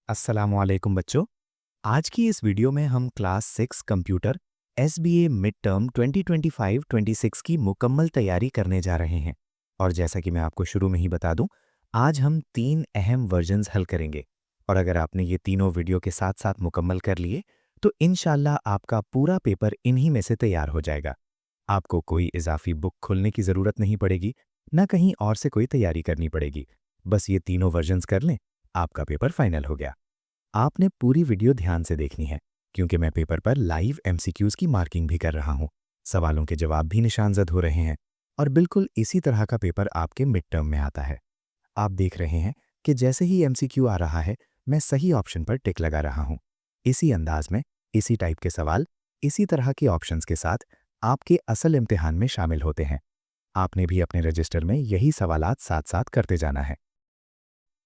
अस्सलामुअलैकुम बच्चों। आज की इस वीडियो में हम class 6 computer SBA mid term 2025-26 की मुकम्मल तैयारी करने जा रहे हैं। और जैसा कि मैं आपको शुरू में ही बता दूं, आज हम 3 अहम वर्जन्स हल करेंगे। और अगर आपने ये तीनों वीडियो के साथ साथ मुकम्मल कर लिए तो इंशाल्लाह आपका पूरा पेपर इन्हीं में से तैयार हो जाएगा। आपको कोई इजाफी बुक खोलने की ज़रूरत नहीं पड़ेगी, ना कहीं और से कोई तैयारी करनी पड़ेगी। बस ये तीनों वर्जन्स कर लें, आपका पेपर फाइनल हो गया। आपने पूरी वीडियो ध्यान से देखनी है, क्योंकि मैं पेपर पर लाइव एमसीक्यूज की मार्किंग भी कर रहा हूँ। सवालों के जवाब भी निशानजद हो रहे हैं और बिल्कुल इसी तरह का पेपर आपके मिड टर्म में आता है। आप देख रहे हैं कि जैसे ही एमसीक्यू आ रहा है, मैं सही ऑप्शन पर टिक लगा रहा हूँ। इसी अंदाज में, इसी टाइप के सवाल, इसी तरह के ऑप्शंस के साथ आपके असल इम्तिहान में शामिल होते हैं। आपने भी अपने रजिस्टर में यही सवालात साथ साथ करते जाना है।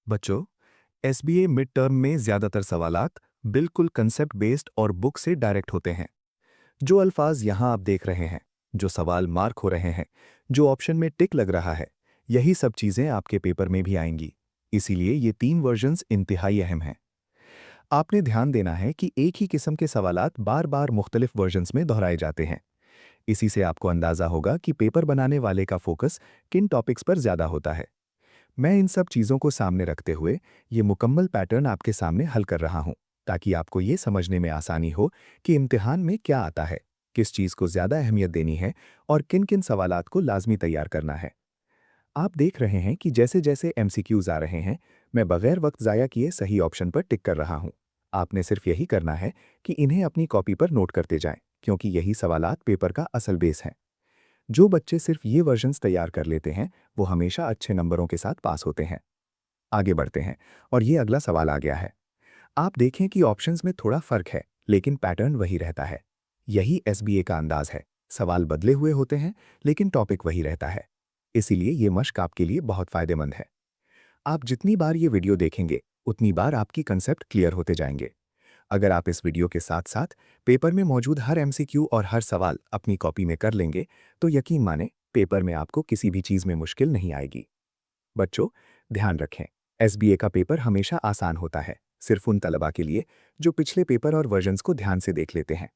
बच्चों, एसबीए मिड टर्म में ज्यादातर सवालात बिल्कुल कंसेप्ट बेस्ड और बुक से डायरेक्ट होते हैं। जो अल्फाज यहां आप देख रहे हैं, जो सवाल मार्क हो रहे हैं, जो ऑप्शन में टिक लग रहा है, यही सब चीजें आपके पेपर में भी आएंगी। इसीलिए ये तीन वर्जन्स इंतहाई अहम हैं। आपने ध्यान देना है कि एक ही किस्म के सवालात बार बार मुख्तलिफ वर्जन्स में दोहराए जाते हैं। इसी से आपको अंदाजा होगा कि पेपर बनाने वाले का फोकस किन टॉपिक्स पर ज्यादा होता है। मैं इन सब चीज़ों को सामने रखते हुए ये मुकम्मल पैटर्न आपके सामने हल कर रहा हूँ, ताकि आपको ये समझने में आसानी हो कि इम्तिहान में क्या आता है, किस चीज़ को ज़्यादा अहमियत देनी है और किन किन सवालात को लाजमी तैयार करना है। आप देख रहे हैं कि जैसे जैसे एमसीक्यूज आ रहे हैं, मैं बगैर वक्त ज़ाया किए सही ऑप्शन पर टिक कर रहा हूँ। आपने सिर्फ यही करना है कि इन्हें अपनी कॉपी पर नोट करते जाएं, क्योंकि यही सवालात पेपर का असल बेस हैं। जो बच्चे सिर्फ ये वर्जन्स तैयार कर लेते हैं, वो हमेशा अच्छे नंबरों के साथ पास होते हैं। आगे बढ़ते हैं और ये अगला सवाल आ गया है। आप देखें कि ऑप्शंस में थोड़ा फर्क है, लेकिन पैटर्न वही रहता है। यही एसबीए का अंदाज है। सवाल बदले हुए होते हैं, लेकिन टॉपिक वही रहता है। इसीलिए ये मश्क आपके लिए बहुत फायदेमंद है। आप जितनी बार ये वीडियो देखेंगे, उतनी बार आपकी कंसेप्ट क्लियर होते जाएंगे। अगर आप इस वीडियो के साथ साथ पेपर में मौजूद हर एमसीक्यू और हर सवाल अपनी कॉपी में कर लेंगे, तो यकीन माने पेपर में आपको किसी भी चीज़ में मुश्किल नहीं आएगी। बच्चों, ध्यान रखें, एसबीए का पेपर हमेशा आसान होता है, सिर्फ उन तलबा के लिए जो पिछले पेपर और वर्जन्स को ध्यान से देख लेते हैं।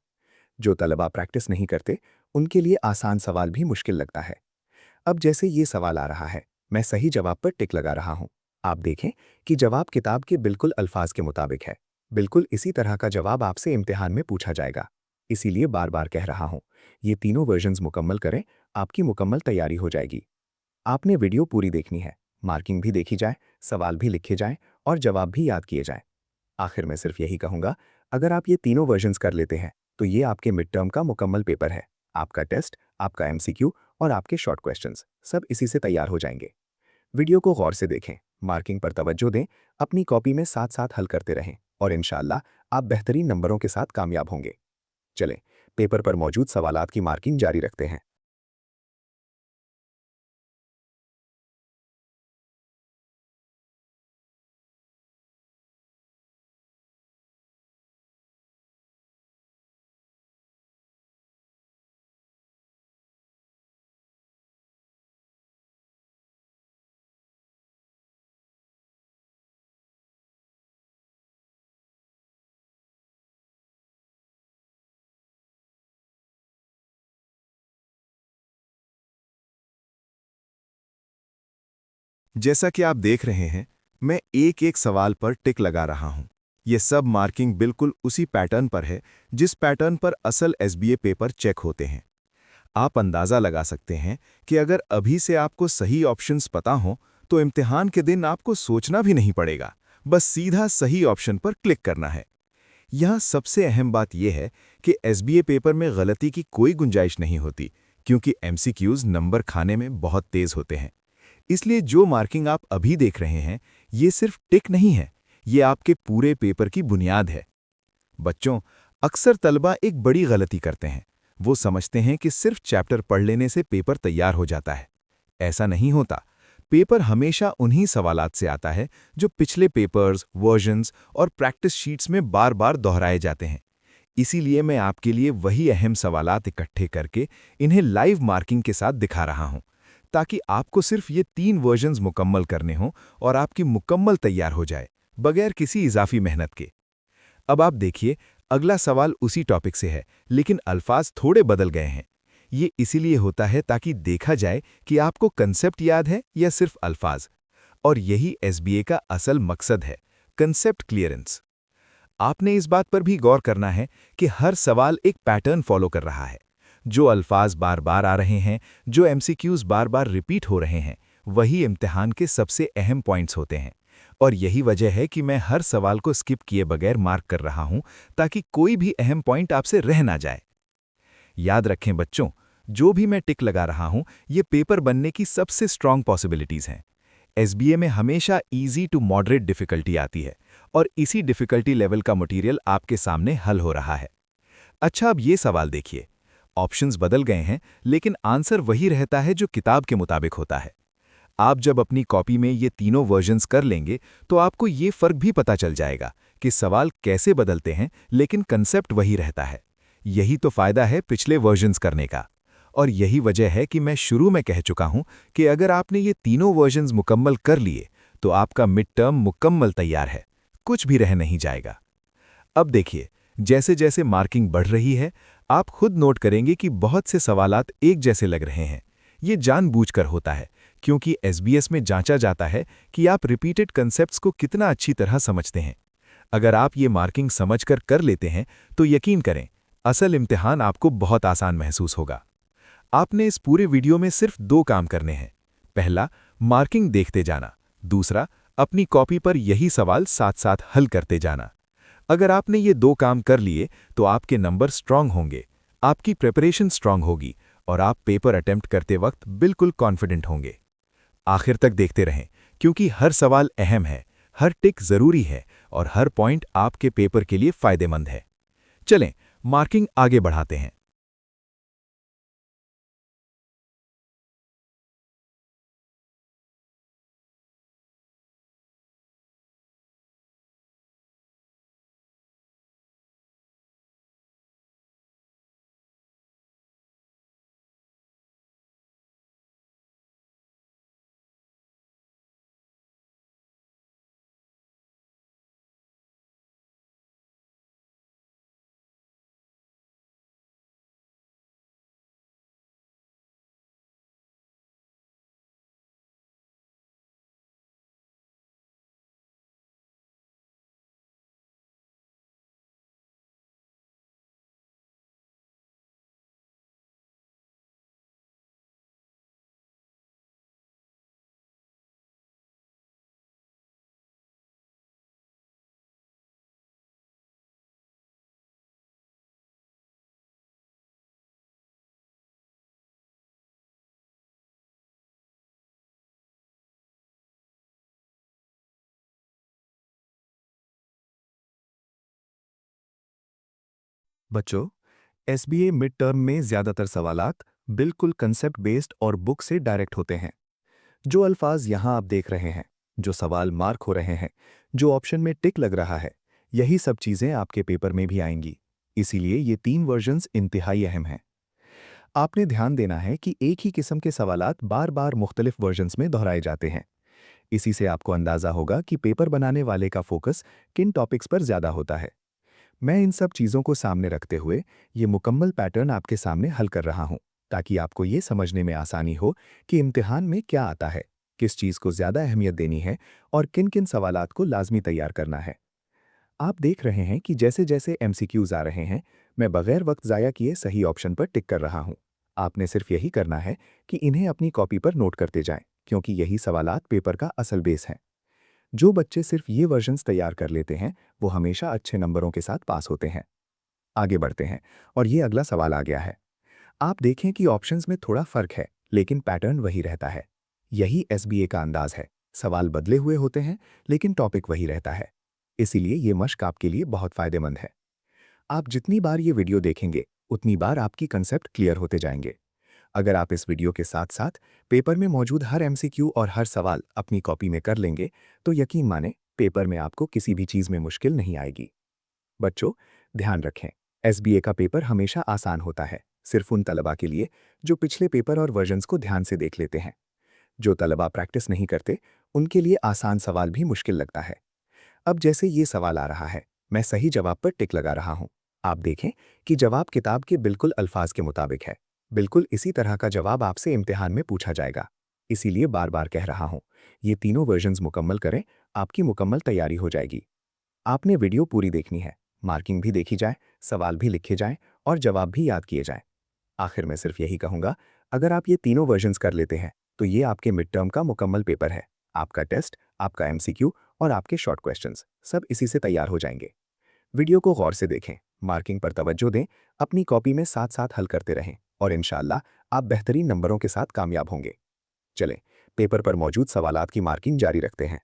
जो तलबा प्रैक्टिस नहीं करते, उनके लिए आसान सवाल भी मुश्किल लगता है। अब जैसे ये सवाल आ रहा है, मैं सही जवाब पर टिक लगा रहा हूं। आप देखें कि जवाब किताब के बिल्कुल अल्फाज के मुताबिक है। बिल्कुल इसी तरह का जवाब आपसे इम्तिहान में पूछा जाएगा। इसीलिए बार बार कह रहा हूं, ये तीनों वर्जन्स मुकम्मल करें, आपकी मुकम्मल तैयारी हो जाएगी। आपने वीडियो पूरी देखनी है, मार्किंग भी देखी जाए, सवाल भी लिखे जाएं और जवाब भी याद किए जाएं। आखिर में सिर्फ यही कहूंगा, अगर आप ये तीनों वर्जन्स कर लेते हैं, तो ये आपके मिड टर्म का मुकम्मल पेपर है। आपका टेस्ट, आपका एमसीक्यू और आपके शॉर्ट क्वेश्चंस सब इसी से तैयार हो जाएंगे। वीडियो को गौर से देखें, मार्किंग पर तवज्जो दें, अपनी कॉपी में साथ साथ हल करते रहें और इंशाअल्लाह आप बेहतरीन नंबरों के साथ कामयाब होंगे। चलें, पेपर पर मौजूद सवालात की मार्किंग जारी रखते हैं। जैसा कि आप देख रहे हैं, मैं एक एक सवाल पर टिक लगा रहा हूं। ये सब मार्किंग बिल्कुल उसी पैटर्न पर है, जिस पैटर्न पर असल एसबीए पेपर चेक होते हैं। आप अंदाजा लगा सकते हैं कि अगर अभी से आपको सही ऑप्शंस पता हों, तो इम्तिहान के दिन आपको सोचना भी नहीं पड़ेगा, बस सीधा सही ऑप्शन पर क्लिक करना है। यहाँ सबसे अहम बात यह है कि एसबीए पेपर में गलती की कोई गुंजाइश नहीं होती, क्योंकि एमसीक्यूज नंबर खाने में बहुत तेज होते हैं। इसलिए जो मार्किंग आप अभी देख रहे हैं, ये सिर्फ टिक नहीं है, ये आपके पूरे पेपर की बुनियाद है। बच्चों, अक्सर तलबा एक बड़ी गलती करते हैं। वो समझते हैं कि सिर्फ चैप्टर पढ़ लेने से पेपर तैयार हो जाता है। ऐसा नहीं होता। पेपर हमेशा उन्हीं सवालात से आता है जो पिछले पेपर्स, वर्जन्स और प्रैक्टिस शीट्स में बार बार दोहराए जाते हैं। इसीलिए मैं आपके लिए वही अहम सवालात इकट्ठे करके इन्हें लाइव मार्किंग के साथ दिखा रहा हूं, ताकि आपको सिर्फ ये तीन वर्जन्स मुकम्मल करने हों और आपकी मुकम्मल तैयार हो जाए, बगैर किसी इजाफी मेहनत के। अब आप देखिए, अगला सवाल उसी टॉपिक से है, लेकिन अल्फाज थोड़े बदल गए हैं। ये इसीलिए होता है ताकि देखा जाए कि आपको कंसेप्ट याद है या सिर्फ अल्फाज। और यही एसबीए का असल मकसद है, कंसेप्ट क्लियरेंस। आपने इस बात पर भी गौर करना है कि हर सवाल एक पैटर्न फॉलो कर रहा है। जो अल्फाज बार बार आ रहे हैं, जो एमसीक्यूज बार बार रिपीट हो रहे हैं, वही इम्तिहान के सबसे अहम पॉइंट्स होते हैं। और यही वजह है कि मैं हर सवाल को स्किप किए बगैर मार्क कर रहा हूं, ताकि कोई भी अहम पॉइंट आपसे रह ना जाए। याद रखें बच्चों, जो भी मैं टिक लगा रहा हूं, ये पेपर बनने की सबसे स्ट्रांग पॉसिबिलिटीज हैं। एसबीए में हमेशा इजी टू मॉडरेट डिफिकल्टी आती है, और इसी डिफिकल्टी लेवल का मटेरियल आपके सामने हल हो रहा है। अच्छा, अब ये सवाल देखिए। ऑप्शंस बदल गए हैं, लेकिन आंसर वही रहता है जो किताब के मुताबिक होता है। आप जब अपनी कॉपी में ये तीनों वर्जन्स कर लेंगे, तो आपको ये फर्क भी पता चल जाएगा कि सवाल कैसे बदलते हैं, लेकिन कंसेप्ट वही रहता है। यही तो फायदा है पिछले वर्जन्स करने का। और यही वजह है कि मैं शुरू में कह चुका हूं कि अगर आपने ये तीनों वर्जन्स मुकम्मल कर लिए, तो आपका मिड टर्म मुकम्मल तैयार है, कुछ भी रह नहीं जाएगा। अब देखिए, जैसे जैसे मार्किंग बढ़ रही है, आप खुद नोट करेंगे कि बहुत से सवालात एक जैसे लग रहे हैं। ये जानबूझकर होता है, क्योंकि एसबीएस में जांचा जाता है कि आप रिपीटेड कंसेप्ट्स को कितना अच्छी तरह समझते हैं। अगर आप ये मार्किंग समझकर कर लेते हैं, तो यकीन करें, असल इम्तिहान आपको बहुत आसान महसूस होगा। आपने इस पूरे वीडियो में सिर्फ दो काम करने हैं। पहला, मार्किंग देखते जाना। दूसरा, अपनी कॉपी पर यही सवाल साथ साथ हल करते जाना। अगर आपने ये दो काम कर लिए, तो आपके नंबर स्ट्रांग होंगे, आपकी प्रिपरेशन स्ट्रांग होगी, और आप पेपर अटेम्प्ट करते वक्त बिल्कुल कॉन्फिडेंट होंगे। आखिर तक देखते रहें, क्योंकि हर सवाल अहम है, हर टिक जरूरी है, और हर पॉइंट आपके पेपर के लिए फायदेमंद है। चलें, मार्किंग आगे बढ़ाते हैं। बच्चों, एसबीए मिड टर्म में ज्यादातर सवालात बिल्कुल कंसेप्ट बेस्ड और बुक से डायरेक्ट होते हैं। जो अल्फाज यहां आप देख रहे हैं, जो सवाल मार्क हो रहे हैं, जो ऑप्शन में टिक लग रहा है, यही सब चीजें आपके पेपर में भी आएंगी। इसीलिए ये तीन वर्जन्स इंतहाई अहम हैं। आपने ध्यान देना है कि एक ही किस्म के सवालात बार बार मुख्तलिफ वर्जन्स में दोहराए जाते हैं। इसी से आपको अंदाजा होगा कि पेपर बनाने वाले का फोकस किन टॉपिक्स पर ज्यादा होता है। मैं इन सब चीज़ों को सामने रखते हुए ये मुकम्मल पैटर्न आपके सामने हल कर रहा हूँ, ताकि आपको ये समझने में आसानी हो कि इम्तिहान में क्या आता है, किस चीज़ को ज़्यादा अहमियत देनी है और किन किन सवालात को लाजमी तैयार करना है। आप देख रहे हैं कि जैसे जैसे एमसीक्यूज आ रहे हैं, मैं बगैर वक्त ज़ाया किए सही ऑप्शन पर टिक कर रहा हूँ। आपने सिर्फ यही करना है कि इन्हें अपनी कॉपी पर नोट करते जाएं, क्योंकि यही सवालात पेपर का असल बेस हैं। जो बच्चे सिर्फ ये वर्जन्स तैयार कर लेते हैं, वो हमेशा अच्छे नंबरों के साथ पास होते हैं। आगे बढ़ते हैं, और ये अगला सवाल आ गया है। आप देखें कि ऑप्शंस में थोड़ा फर्क है, लेकिन पैटर्न वही रहता है। यही एसबीए का अंदाज है। सवाल बदले हुए होते हैं, लेकिन टॉपिक वही रहता है। इसीलिए ये मश्क आपके लिए बहुत फायदेमंद है। आप जितनी बार ये वीडियो देखेंगे, उतनी बार आपकी कंसेप्ट क्लियर होते जाएंगे। अगर आप इस वीडियो के साथ साथ पेपर में मौजूद हर एमसीक्यू और हर सवाल अपनी कॉपी में कर लेंगे, तो यकीन माने, पेपर में आपको किसी भी चीज़ में मुश्किल नहीं आएगी। बच्चों, ध्यान रखें, एसबीए का पेपर हमेशा आसान होता है, सिर्फ उन तलबा के लिए जो पिछले पेपर और वर्जन्स को ध्यान से देख लेते हैं। जो तलबा प्रैक्टिस नहीं करते, उनके लिए आसान सवाल भी मुश्किल लगता है। अब जैसे ये सवाल आ रहा है, मैं सही जवाब पर टिक लगा रहा हूं। आप देखें कि जवाब किताब के बिल्कुल अल्फाज के मुताबिक है। बिल्कुल इसी तरह का जवाब आपसे इम्तिहान में पूछा जाएगा। इसीलिए बार बार कह रहा हूं, ये तीनों वर्जन्स मुकम्मल करें, आपकी मुकम्मल तैयारी हो जाएगी। आपने वीडियो पूरी देखनी है, मार्किंग भी देखी जाए, सवाल भी लिखे जाएं और जवाब भी याद किए जाएं। आखिर में सिर्फ यही कहूंगा, अगर आप ये तीनों वर्जन्स कर लेते हैं तो ये आपके मिड टर्म का मुकम्मल पेपर है। आपका टेस्ट, आपका एमसीक्यू और आपके शॉर्ट क्वेश्चंस सब इसी से तैयार हो जाएंगे। वीडियो को गौर से देखें, मार्किंग पर तवज्जो दें, अपनी कॉपी में साथ साथ हल करते रहें और इंशाल्लाह आप बेहतरीन नंबरों के साथ कामयाब होंगे। चलें, पेपर पर मौजूद सवालात की मार्किंग जारी रखते हैं।